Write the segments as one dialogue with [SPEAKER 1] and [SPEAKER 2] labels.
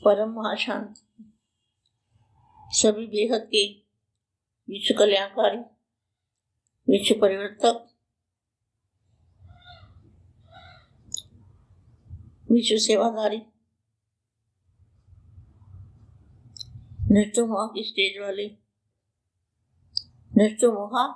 [SPEAKER 1] परम महाशांति, सभी बेहद के विश्व कल्याणकारी, विश्व परिवर्तक, विश्व सेवाधारी, नष्टो मोहा की स्टेज वाले, नष्टो मोहा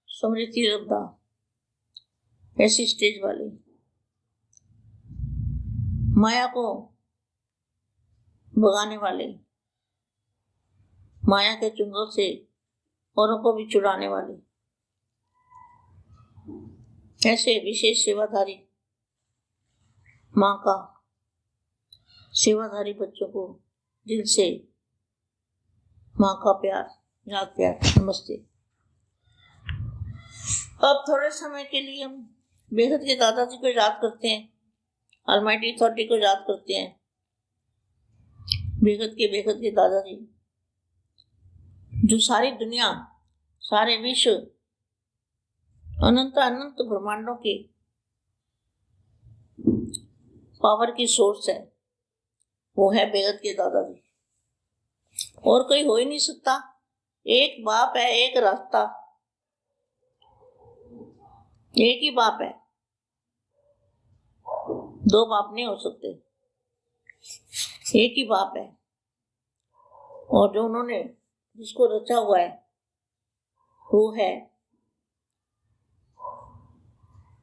[SPEAKER 1] समृद्धि रब्दा, ऐसी स्टेज वाले, माया को भगाने वाले, माया के चुंगल से औरों को भी छुड़ाने वाले, ऐसे विशेष सेवाधारी माँ का सेवाधारी बच्चों को दिल से माँ का प्यार, याद प्यार, नमस्ते। अब थोड़े समय के लिए हम बेहद के दादाजी को याद करते हैं, ऑलमाइटी अथॉरिटी को याद करते हैं। बेहद के दादाजी जो सारी दुनिया, सारे विश्व, अनंत अनंत ब्रह्मांडों के पावर की सोर्स है, वो है बेहद के दादाजी। और कोई हो ही नहीं सकता। एक बाप है, एक रास्ता, एक ही बाप है, दो बाप नहीं हो सकते, एक ही बाप है। और जो उन्होंने जिसको रचा हुआ है वो है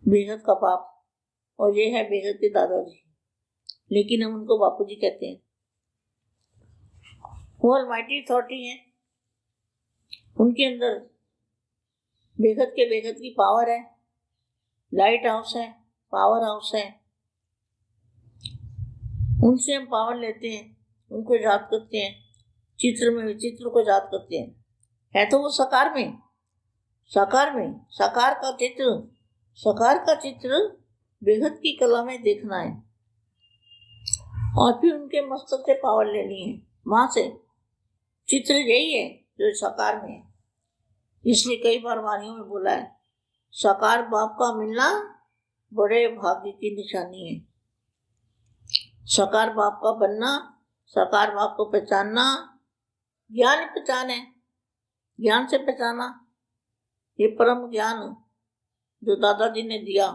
[SPEAKER 1] बेहद का बाप, और ये है बेहद के दादाजी, लेकिन हम उनको बापू जी कहते हैं। वो ऑलमाइटी अथॉरिटी है, उनके अंदर बेहद की पावर है, लाइट हाउस है, पावर हाउस है, उनसे हम पावर लेते हैं, उनको याद करते हैं, चित्र में विचित्र को याद करते हैं। है तो वो साकार में, साकार का चित्र बेहद की कला में देखना है, और फिर उनके मस्तक से पावर लेनी है। वहां से चित्र यही है जो साकार में है। इसलिए कई बार वाणियों में बोला है, साकार बाप का मिलना बड़े भाग्य की निशानी है। साकार बाप का बनना, साकार बाप को पहचानना, ज्ञान पहचान है, ज्ञान से पहचाना। ये परम ज्ञान जो दादाजी ने दिया,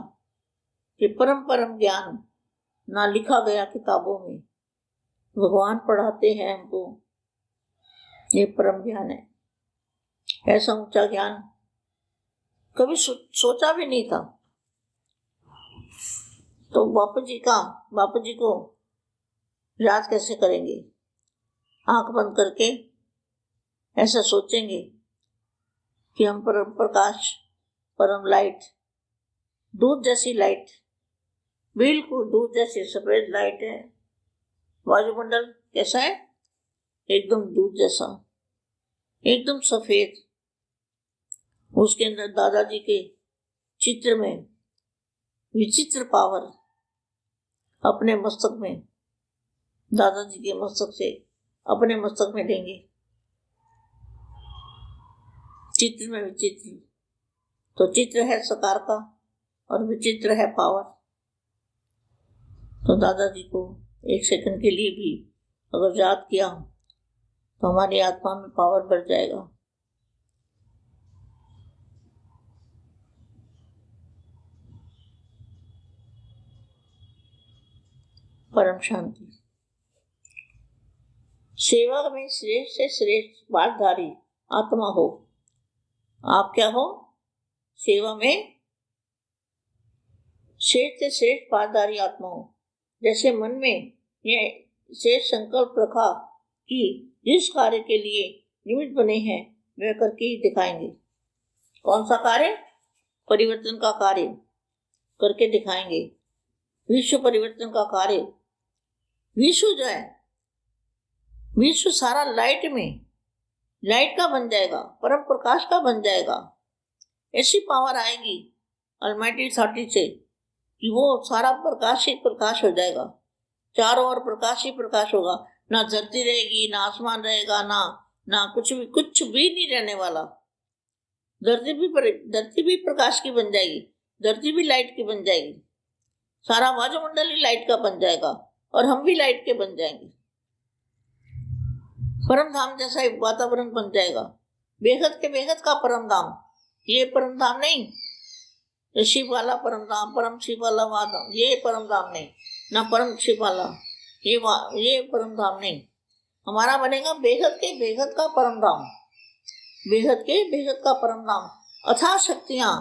[SPEAKER 1] ये परम ज्ञान ना लिखा गया किताबों में, भगवान पढ़ाते हैं हमको। ये परम ज्ञान है, ऐसा ऊंचा ज्ञान कभी सोचा भी नहीं था। तो बापू जी को याद कैसे करेंगे? आंख बंद करके ऐसा सोचेंगे कि हम परम प्रकाश, परम लाइट, दूध जैसी लाइट, बिल्कुल दूध जैसी सफेद लाइट है। वायुमंडल कैसा है? एकदम दूध जैसा, एकदम सफेद। उसके अंदर दादाजी के चित्र में विचित्र पावर अपने मस्तक में, दादाजी के मस्तक से अपने मस्तक में लेंगे। चित्र में विचित्र, तो चित्र है साकार का और विचित्र है पावर। तो दादाजी को एक सेकंड के लिए भी अगर याद किया तो हमारी आत्मा में पावर बढ़ जाएगा। परम शांति। सेवा में श्रेष्ठ से श्रेष्ठ बालधारी आत्मा हो। आप क्या हो? सेवा में श्रेष्ठ से श्रेष्ठ बालधारी आत्मा हो। जैसे मन में यह श्रेष्ठ संकल्प रखा कि जिस कार्य के लिए निमित्त बने हैं वह करके ही दिखाएंगे। कौन सा कार्य? परिवर्तन का कार्य करके दिखाएंगे। विश्व परिवर्तन का कार्य। विश्व जो है, विश्व सारा लाइट का बन जाएगा, परम प्रकाश का बन जाएगा। ऐसी पावर आएगी ऑलमाइटी अथॉरिटी से कि वो सारा प्रकाश ही प्रकाश हो जाएगा। चारों ओर प्रकाश ही प्रकाश होगा। ना धरती रहेगी, ना आसमान रहेगा, ना कुछ भी नहीं रहने वाला। धरती भी प्रकाश की बन जाएगी, धरती भी लाइट की बन जाएगी, सारा वायुमंडल ही लाइट का बन जाएगा और हम भी लाइट के बन जाएंगे। परम धाम जैसा एक वातावरण बन जाएगा, बेहद के बेहद का परम धाम। ये परम धाम नहीं, ये शिव वाला परम धाम, परम शिव वाला वाधाम, ये परम धाम नहीं, ना परम शिव वाला ये परम धाम नहीं। हमारा बनेगा बेहद के बेहद का परम धाम, बेहद के बेहद का परम धाम। अथाह शक्तियां,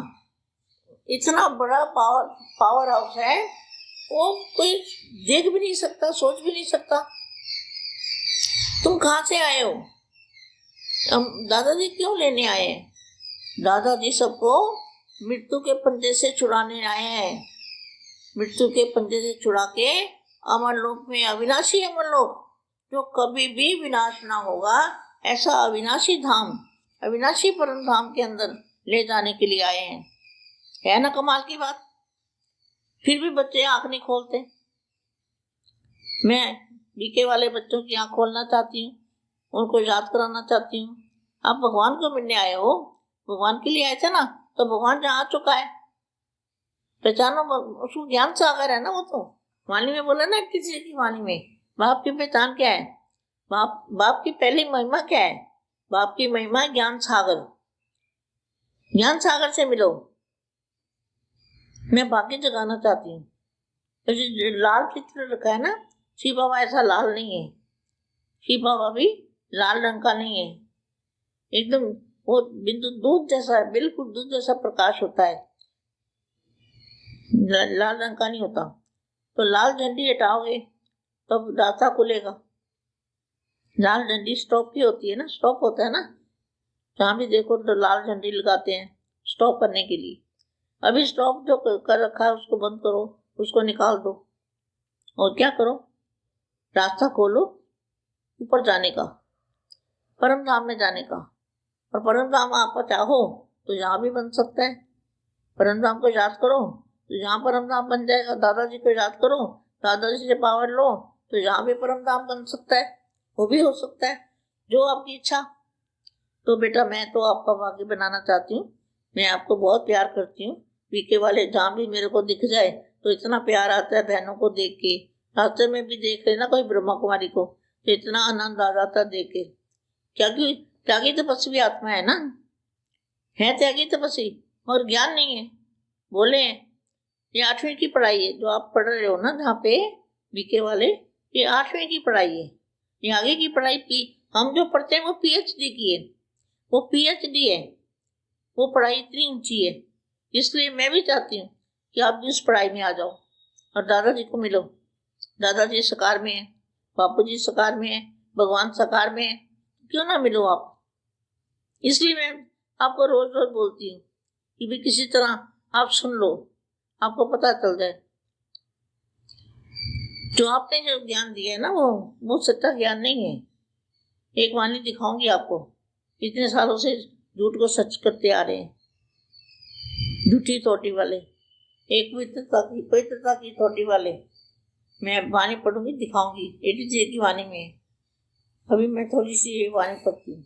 [SPEAKER 1] इतना बड़ा पावर हाउस है, वो कोई देख भी नहीं सकता, सोच भी नहीं सकता। तुम कहाँ से आए हो? हम दादाजी क्यों लेने आए हैं? दादाजी सबको मृत्यु के पंजे से छुड़ाने आए हैं, मृत्यु के पंजे से छुड़ा के अमरलोक में, अविनाशी अमरलोक जो कभी भी विनाश ना होगा, ऐसा अविनाशी धाम, अविनाशी परम धाम के अंदर ले जाने के लिए आए हैं। है ना कमाल की बात? फिर भी बच्चे आंख नहीं खोलते। मैं बीके वाले बच्चों की आंख खोलना चाहती हूँ, उनको याद कराना चाहती हूँ। आप भगवान को मिलने आए हो, भगवान के लिए आए थे ना, तो भगवान जहाँ आ चुका है, पहचानो, उसको ज्ञान सागर है ना। वो तो वाणी में बोला ना, किसी की वाणी में, बाप की पहचान क्या है? बाप की पहली महिमा क्या है? बाप की महिमा है ज्ञान सागर। ज्ञान सागर से मिलो। मैं भाग्य जगाना चाहती हूँ। तो जो लाल चित्र रखा है ना, शिव बाबा ऐसा लाल नहीं है, शिव बाबा भी लाल रंग का नहीं है, एकदम वो बिंदु दूध जैसा है, बिल्कुल दूध जैसा प्रकाश होता है, लाल रंग का नहीं होता। तो लाल झंडी हटाओगे तब रास्ता खुलेगा। लाल झंडी स्टॉप की होती है ना, स्टॉप होता है ना, जहाँ भी देखो तो लाल झंडी लगाते हैं स्टॉप करने के लिए। अभी स्टॉप जो कर रखा है उसको बंद करो, उसको निकाल दो, और क्या करो, रास्ता खोलो ऊपर जाने का, परम धाम में जाने का। और परम धाम आप चाहो तो यहाँ भी बन सकता है। परम धाम को याद करो तो यहाँ परम धाम बन जाएगा। दादाजी को याद करो, दादाजी से पावर लो तो यहाँ भी परम धाम बन सकता है, वो भी हो सकता है, जो आपकी इच्छा। तो बेटा मैं तो आपका भाग्य बनाना चाहती हूँ, मैं आपको बहुत प्यार करती हूँ। पीके वाले जहाँ भी मेरे को दिख जाए तो इतना प्यार आता है बहनों को देख के। रास्ते में भी देख लेना कोई ब्रह्मा कुमारी को तो इतना आनंद आ जाता देख के। क्योंकि त्यागी तपस्वी आत्मा है ना, है त्यागी तपस्वी, मगर ज्ञान नहीं है। बोले ये 8वीं की पढ़ाई है जो आप पढ़ रहे हो ना, जहाँ पे बीके वाले, ये 8वीं की पढ़ाई है। ये आगे की पढ़ाई हम जो पढ़ते हैं वो PhD की है, वो PhD है, वो पढ़ाई इतनी ऊंची है। इसलिए मैं भी चाहती हूँ कि आप भी उस पढ़ाई में आ जाओ और दादाजी को मिलो। दादाजी साकार में है, बापू जी साकार में है, भगवान साकार में है, क्यों ना मिलो आप। इसलिए मैं आपको रोज रोज बोलती हूँ कि भी किसी तरह आप सुन लो, आपको पता चल जाए जो आपने जो ज्ञान दिया है ना, वो सच्चा ज्ञान नहीं है। एक वाणी दिखाऊंगी आपको, इतने सालों से झूठ को सच करते आ रहे हैं, झूठी थोटी वाले, एक पवित्रता की थोटी वाले। मैं वाणी पढ़ूंगी, दिखाऊंगी, 83 की वाणी में है। अभी मैं थोड़ी सी ये वाणी पढ़ती हूँ।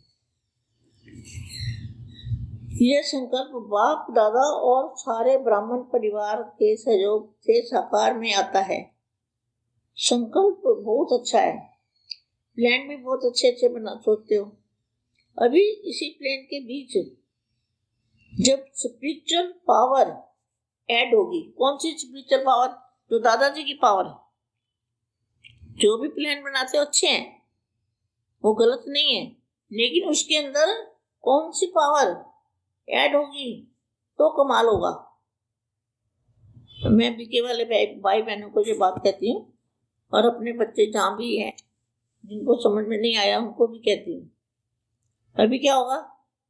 [SPEAKER 1] यह संकल्प बाप दादा और सारे ब्राह्मण परिवार के सहयोग से साकार में आता है। संकल्प बहुत अच्छा है, प्लान भी बहुत अच्छे अच्छे बना सोचते हो। अभी इसी प्लान के बीच जब स्पिरिचुअल पावर ऐड होगी, कौन सी स्पिरिचुअल पावर? जो दादाजी की पावर। जो भी प्लान बनाते हो अच्छे हैं, वो गलत नहीं है, लेकिन उसके अंदर कौन सी पावर ऐड होगी तो कमाल होगा। मैं बीके वाले भाई बहनों को ये बात कहती हूँ, और अपने बच्चे जहाँ भी हैं जिनको समझ में नहीं आया उनको भी कहती हूँ। अभी क्या होगा,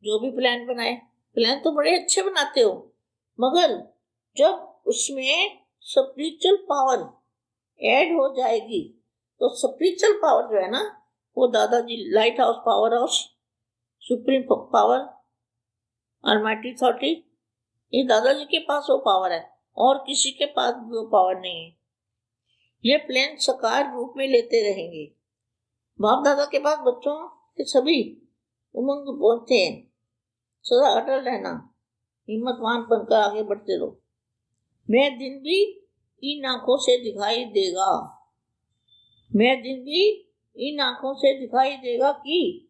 [SPEAKER 1] जो भी प्लान बनाए, प्लान तो बड़े अच्छे बनाते हो, मगर जब उसमें स्पिरिचुअल पावर ऐड हो जाएगी तो स्पिरिचुअल पावर जो है ना, वो दादाजी light house, power house, supreme power, Almighty authority, ये दादाजी के पास वो पावर है, और किसी के पास भी वो पावर नहीं है। ये प्लान साकार रूप में लेते रहेंगे। बाप दादा के पास बच्चों के सभी उमंग पहुंचते हैं। सदा अटल रहना, हिम्मतवान बनकर आगे बढ़ते रहो। मैं दिन भी इन आंखों से दिखाई देगा, मैं दिन भी इन आंखों से दिखाई देगा कि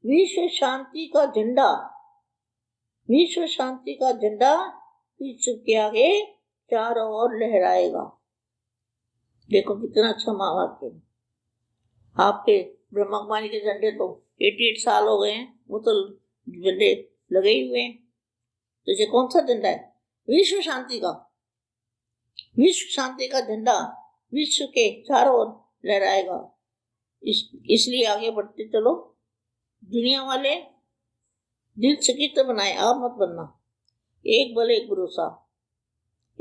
[SPEAKER 1] विश्व शांति का झंडा, विश्व शांति का झंडा विश्व के आगे चारों ओर लहराएगा। देखो कितना अच्छा महावाक्य। आपके ब्रह्मा कुमारी के झंडे तो 88 साल हो गए हैं, वो तो झंडे लगे ही हुए हैं। तो ये कौन सा झंडा है? विश्व शांति का, विश्व शांति का झंडा विश्व के चारों ओर लहराएगा। इसलिए आगे बढ़ते चलो। दुनिया वाले दिल चकित बनाए, आप मत बनना। एक बल एक भरोसा,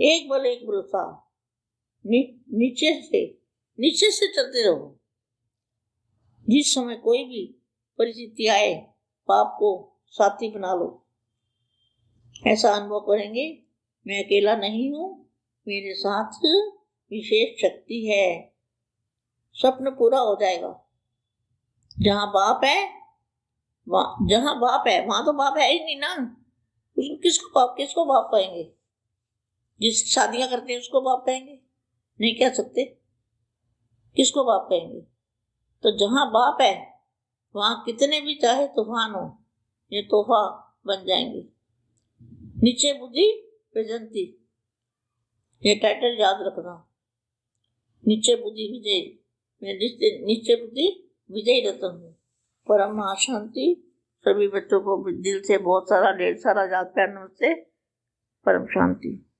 [SPEAKER 1] एक बल एक भरोसा। नीचे से चलते रहो। जिस समय कोई भी परिस्थिति आए, पाप को साथी बना लो। ऐसा अनुभव करेंगे, मैं अकेला नहीं हूं, मेरे साथ विशेष शक्ति है। स्वप्न पूरा हो जाएगा। जहां बाप है वहां तो बाप है ही नहीं ना। उसको किसको बाप कहेंगे? जिस शादियां करते हैं उसको बाप कहेंगे? नहीं कह सकते। किसको बाप कहेंगे? तो जहां बाप है वहां कितने भी चाहे तूफान हो, ये तोहफा बन जाएंगे। नीचे बुद्धि प्रजंती, ये टाइटल याद रखना। नीचे बुद्धि विजय, मैं नीचे बुद्धि विजय रतन हूँ। परम शांति। सभी बच्चों को दिल से बहुत सारा ढेर सारा याद प्यार नमस्ते। परम शांति।